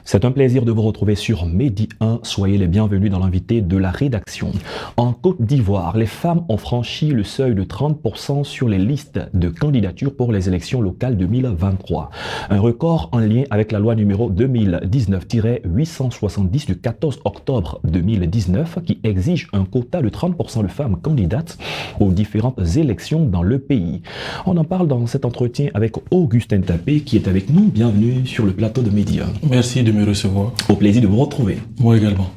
C'est un plaisir de vous retrouver sur Medi 1. Soyez les bienvenus dans l'invité de la rédaction. En Côte d'Ivoire, les femmes ont franchi le seuil de 30% sur les listes de candidatures pour les élections locales 2023. Un record en lien avec la loi numéro 2019-870 du 14 octobre 2019 qui exige un quota de 30% de femmes candidates aux différentes élections dans le pays. On en parle dans cet entretien avec Augustin Tapé qui est avec nous. Bienvenue sur le plateau de Medi 1. Merci de me recevoir. Au plaisir de vous retrouver. Moi également.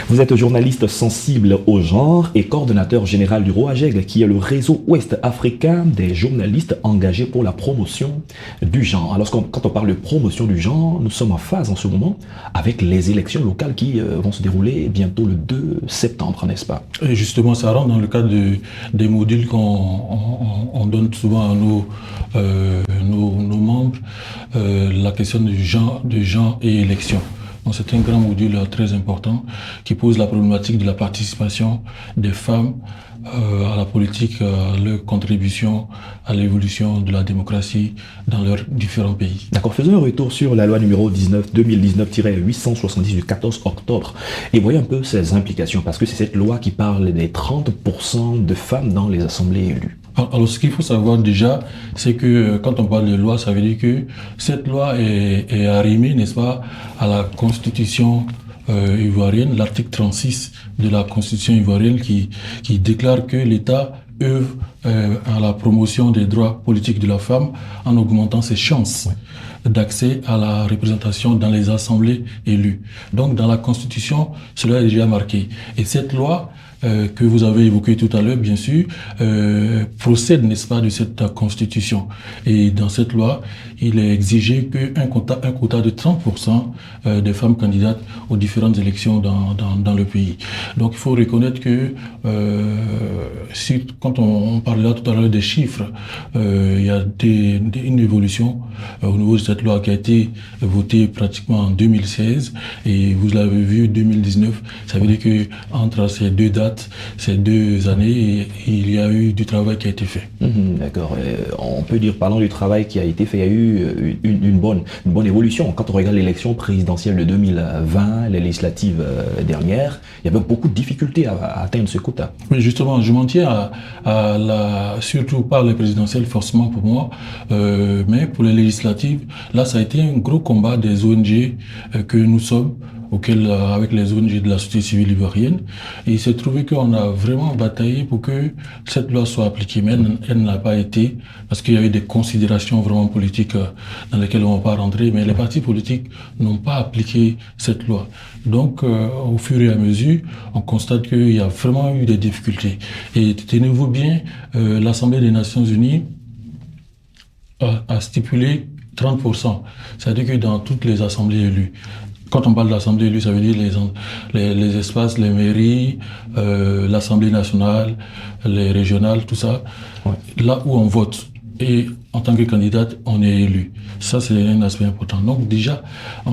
Vous êtes journaliste sensible au genre et coordonnateur général du ROAGEG, qui est le réseau ouest-africain des journalistes engagés pour la promotion du genre. Alors quand on parle de promotion du genre, nous sommes en phase en ce moment avec les élections locales qui vont se dérouler bientôt le 2 septembre, n'est-ce pas? Et justement, ça rentre dans le cadre des modules qu'on donne souvent à nos membres, la question du genre et élection. Donc c'est un grand module très important qui pose la problématique de la participation des femmes à la politique, à leur contribution à l'évolution de la démocratie dans leurs différents pays. D'accord, faisons un retour sur la loi numéro 2019-870 du 14 octobre et voyons un peu ses implications, parce que c'est cette loi qui parle des 30% de femmes dans les assemblées élues. Alors ce qu'il faut savoir déjà, c'est que quand on parle de loi, ça veut dire que cette loi est arrimée, n'est-ce pas, à la constitution ivoirienne, l'article 36 de la constitution ivoirienne qui déclare que l'État œuvre à la promotion des droits politiques de la femme en augmentant ses chances d'accès à la représentation dans les assemblées élues. Donc dans la constitution, cela est déjà marqué. Et cette loi que vous avez évoqué tout à l'heure, bien sûr, procède, n'est-ce pas, de cette constitution. Et dans cette loi, il est exigé qu'un quota de 30% des femmes candidates aux différentes élections dans le pays. Donc il faut reconnaître que quand on parlait tout à l'heure des chiffres, il y a une évolution au niveau de cette loi qui a été votée pratiquement en 2016, et vous l'avez vu, 2019, ça veut dire que entre ces deux dates, ces 2 années, il y a eu du travail qui a été fait. D'accord. On peut dire, parlant du travail qui a été fait, il y a eu une bonne évolution. Quand on regarde l'élection présidentielle de 2020, les législatives dernières, il y avait beaucoup de difficultés à atteindre ce quota. Mais justement, je m'en tiens surtout par les présidentielles, forcément pour moi, mais pour les législatives, là, ça a été un gros combat des ONG que nous sommes, avec les ONG de la société civile ivoirienne. Et il s'est trouvé qu'on a vraiment bataillé pour que cette loi soit appliquée, mais elle n'a pas été, parce qu'il y a eu des considérations vraiment politiques dans lesquelles on ne va pas rentrer, mais les partis politiques n'ont pas appliqué cette loi. Donc, au fur et à mesure, on constate qu'il y a vraiment eu des difficultés. Et tenez-vous bien, l'Assemblée des Nations Unies a stipulé 30%. C'est-à-dire que dans toutes les assemblées élues, quand on parle d'assemblée élue, ça veut dire les espaces, les mairies, l'Assemblée nationale, les régionales, tout ça, là où on vote. Et en tant que candidate, on est élu. Ça, c'est un aspect important. Donc déjà,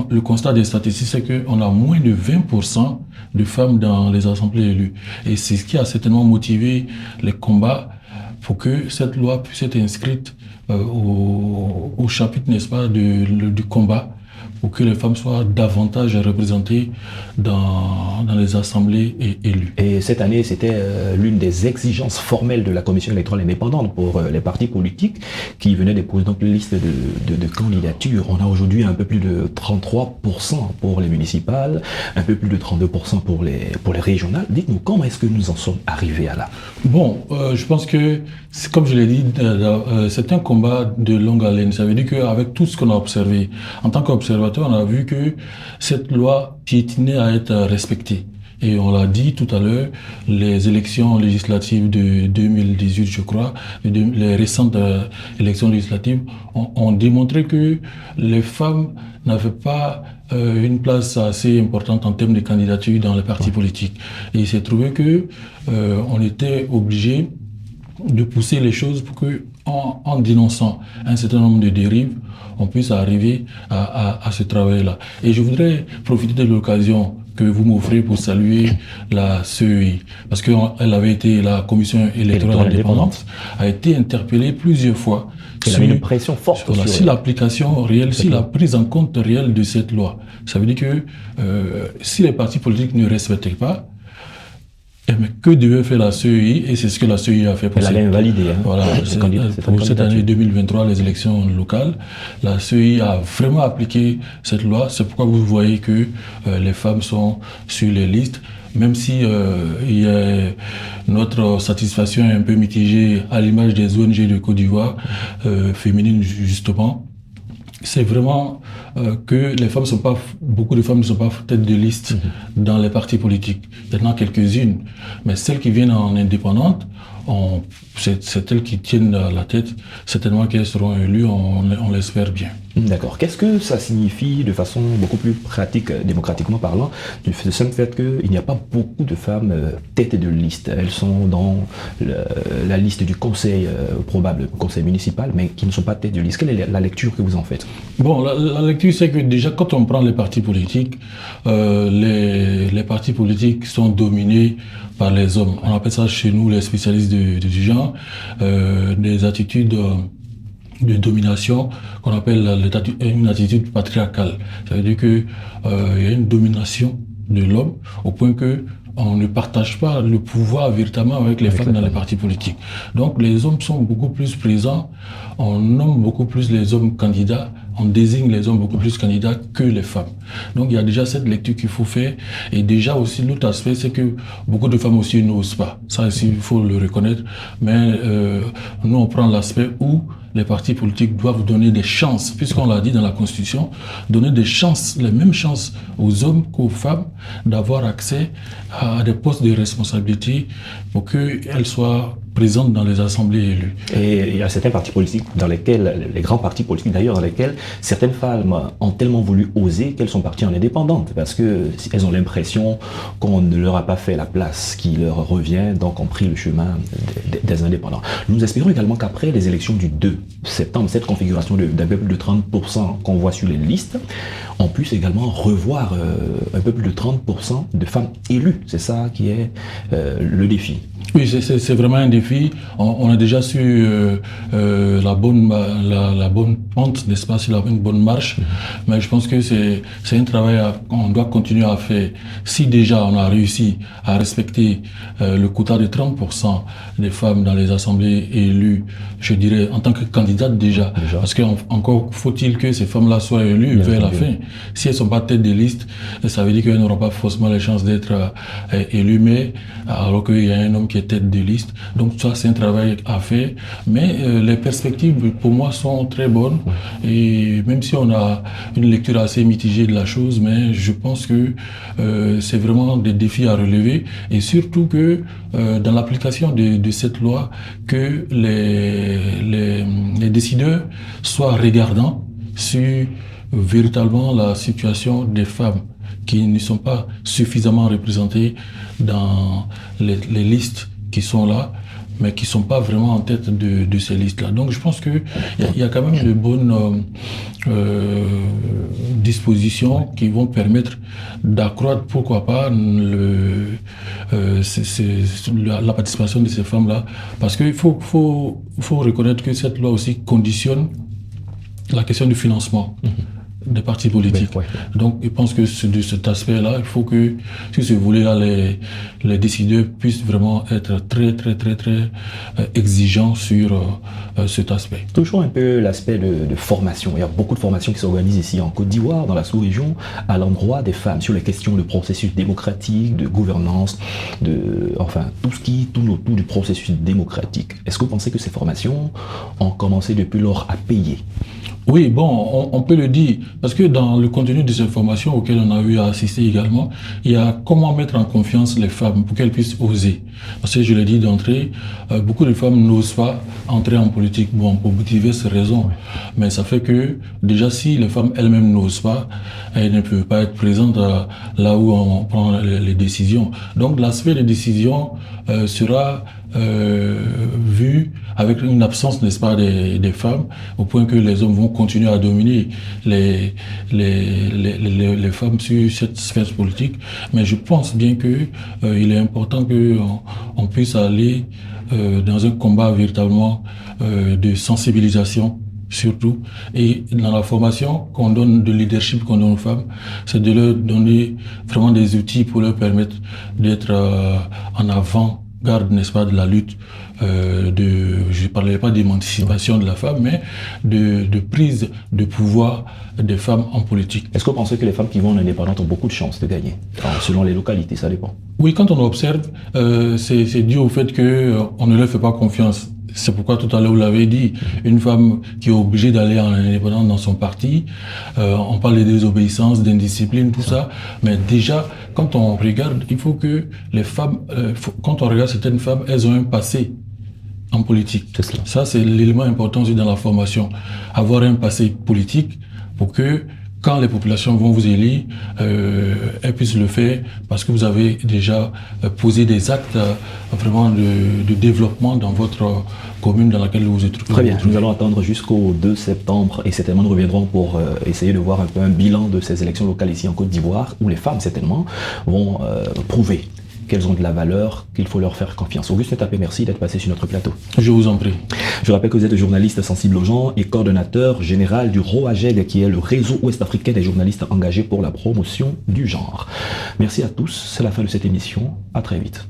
le constat des statistiques, c'est qu'on a moins de 20% de femmes dans les assemblées élues. Et c'est ce qui a certainement motivé les combats pour que cette loi puisse être inscrite au chapitre, n'est-ce pas, du combat, pour que les femmes soient davantage représentées dans les assemblées élues. Et cette année, c'était l'une des exigences formelles de la Commission électorale indépendante pour les partis politiques qui venaient déposer donc une liste de candidatures. On a aujourd'hui un peu plus de 33% pour les municipales, un peu plus de 32% pour les régionales. Dites-nous, comment est-ce que nous en sommes arrivés à là? Bon, je pense que, comme je l'ai dit, c'est un combat de longue haleine. Ça veut dire qu'avec tout ce qu'on a observé, en tant qu'observateur, on a vu que cette loi piétinait à être respectée. Et on l'a dit tout à l'heure, les élections législatives de 2018, je crois, les récentes élections législatives ont démontré que les femmes n'avaient pas une place assez importante en termes de candidature dans les partis politiques. Et il s'est trouvé que on était obligé de pousser les choses pour que, en dénonçant un certain nombre de dérives, on puisse arriver à ce travail-là. Et je voudrais profiter de l'occasion que vous m'offrez pour saluer la CEI. Parce que la Commission électorale indépendante a été interpellée plusieurs fois. Il a mis une pression forte sur l'application réelle, si la prise en compte réelle de cette loi. Ça veut dire que si les partis politiques ne respectaient pas, mais que devait faire la CEI? Et c'est ce que la CEI a fait pour Elle allait invalider. Voilà, pour cette année 2023, les élections locales, la CEI a vraiment appliqué cette loi. C'est pourquoi vous voyez que les femmes sont sur les listes. Même si notre satisfaction est un peu mitigée à l'image des ONG de Côte d'Ivoire, féminines justement, c'est vraiment que beaucoup de femmes ne sont pas tête de liste dans les partis politiques. Il y en a quelques-unes, mais celles qui viennent en indépendante, c'est elles qui tiennent la tête. Certainement qu'elles seront élues, on l'espère bien. D'accord. Qu'est-ce que ça signifie de façon beaucoup plus pratique, démocratiquement parlant, du simple fait qu'il n'y a pas beaucoup de femmes tête de liste? Elles sont dans la liste du conseil probable, conseil municipal, mais qui ne sont pas tête de liste. Quelle est la lecture que vous en faites? Bon, la lecture, c'est que déjà, quand on prend les partis politiques, les partis politiques sont dominés par les hommes. On appelle ça chez nous, les spécialistes du genre, des attitudes de domination qu'on appelle une attitude patriarcale. Ça veut dire que il y a une domination de l'homme au point que on ne partage pas le pouvoir véritablement avec les femmes dans les partis politiques. Donc les hommes sont beaucoup plus présents, on nomme beaucoup plus les hommes candidats, on désigne les hommes beaucoup plus candidats que les femmes. Donc il y a déjà cette lecture qu'il faut faire. Et déjà aussi l'autre aspect, c'est que beaucoup de femmes aussi n'osent pas. Ça aussi, il faut le reconnaître. Mais nous, on prend l'aspect où les partis politiques doivent donner des chances, puisqu'on l'a dit dans la Constitution, donner des chances, les mêmes chances aux hommes qu'aux femmes d'avoir accès à des postes de responsabilité pour qu'elles soient présentes dans les assemblées élues. Et il y a certains partis politiques dans lesquels, les grands partis politiques d'ailleurs, dans lesquels certaines femmes ont tellement voulu oser qu'elles sont parties en indépendante, parce qu'elles ont l'impression qu'on ne leur a pas fait la place qui leur revient, donc ont pris le chemin des indépendants. Nous espérons également qu'après les élections du 2 septembre, cette configuration d'un peu plus de 30% qu'on voit sur les listes, on puisse également revoir un peu plus de 30% de femmes élues. C'est ça qui est le défi. Oui, c'est vraiment un défi. On a déjà su la bonne pente, n'est-ce pas, c'est une bonne marche. Mais je pense que c'est un travail qu'on doit continuer à faire. Si déjà on a réussi à respecter le quota de 30% des femmes dans les assemblées élues, je dirais en tant que candidates déjà. Parce qu'encore faut-il que ces femmes-là soient élues vers la fin. Si elles ne sont pas tête de liste, ça veut dire qu'elles n'auront pas forcément les chances d'être élues, mais alors qu'il y a un homme qui est tête de liste. Donc ça, c'est un travail à faire. Mais les perspectives, pour moi, sont très bonnes. Et même si on a une lecture assez mitigée de la chose, mais je pense que c'est vraiment des défis à relever. Et surtout que dans l'application de cette loi, que les décideurs soient regardants sur véritablement la situation des femmes qui ne sont pas suffisamment représentées dans les listes qui sont là, mais qui ne sont pas vraiment en tête de ces listes-là. Donc je pense qu'il y a quand même de bonnes dispositions qui vont permettre d'accroître, pourquoi pas, la participation de ces femmes-là. Parce qu'il faut reconnaître que cette loi aussi conditionne la question du financement des partis politiques. Donc, je pense que de cet aspect-là, il faut que, sur ce volet-là, les décideurs puissent vraiment être très exigeants sur cet aspect. Toujours un peu l'aspect de formation. Il y a beaucoup de formations qui s'organisent ici en Côte d'Ivoire, dans la sous-région, à l'endroit des femmes, sur les questions de processus démocratique, de gouvernance, enfin, tout ce qui tourne autour du processus démocratique. Est-ce que vous pensez que ces formations ont commencé depuis lors à payer? Oui, bon, on peut le dire, parce que dans le contenu de ces formations auxquelles on a eu à assister également, il y a comment mettre en confiance les femmes pour qu'elles puissent oser. Parce que je l'ai dit d'entrée, beaucoup de femmes n'osent pas entrer en politique, bon, pour diverses raisons. Mais ça fait que, déjà, si les femmes elles-mêmes n'osent pas, elles ne peuvent pas être présentes là où on prend les décisions. Donc, l'aspect des décisions sera vu avec une absence, n'est-ce pas, des femmes, au point que les hommes vont continuer à dominer les femmes sur cette sphère politique. Mais je pense bien que il est important que on puisse aller dans un combat véritablement de sensibilisation surtout, et dans la formation qu'on donne, de leadership qu'on donne aux femmes, c'est de leur donner vraiment des outils pour leur permettre d'être en avant-garde, n'est-ce pas, de la lutte, je ne parlais pas d'émancipation de la femme, mais de prise de pouvoir des femmes en politique. Est-ce que vous pensez que les femmes qui vont en indépendante ont beaucoup de chances de gagner? Alors, selon les localités, ça dépend. Oui, quand on observe, c'est dû au fait qu'on ne leur fait pas confiance. C'est pourquoi tout à l'heure vous l'avez dit, une femme qui est obligée d'aller en indépendance dans son parti, on parle de désobéissance, d'indiscipline, tout ça, mais déjà, quand on regarde, il faut que les femmes, quand on regarde certaines femmes, elles ont un passé en politique. Ça, c'est l'élément important aussi dans la formation. Avoir un passé politique pour que quand les populations vont vous élire, elles puissent le faire parce que vous avez déjà posé des actes vraiment de développement dans votre commune dans laquelle vous êtes. Très bien, nous allons attendre jusqu'au 2 septembre et certainement nous reviendrons pour essayer de voir un peu un bilan de ces élections locales ici en Côte d'Ivoire où les femmes certainement vont prouver qu'elles ont de la valeur, qu'il faut leur faire confiance. Auguste Tapé, merci d'être passé sur notre plateau. Je vous en prie. Je rappelle que vous êtes journaliste sensible aux gens et coordonnateur général du ROAGEG, qui est le réseau ouest-africain des journalistes engagés pour la promotion du genre. Merci à tous, c'est la fin de cette émission. À très vite.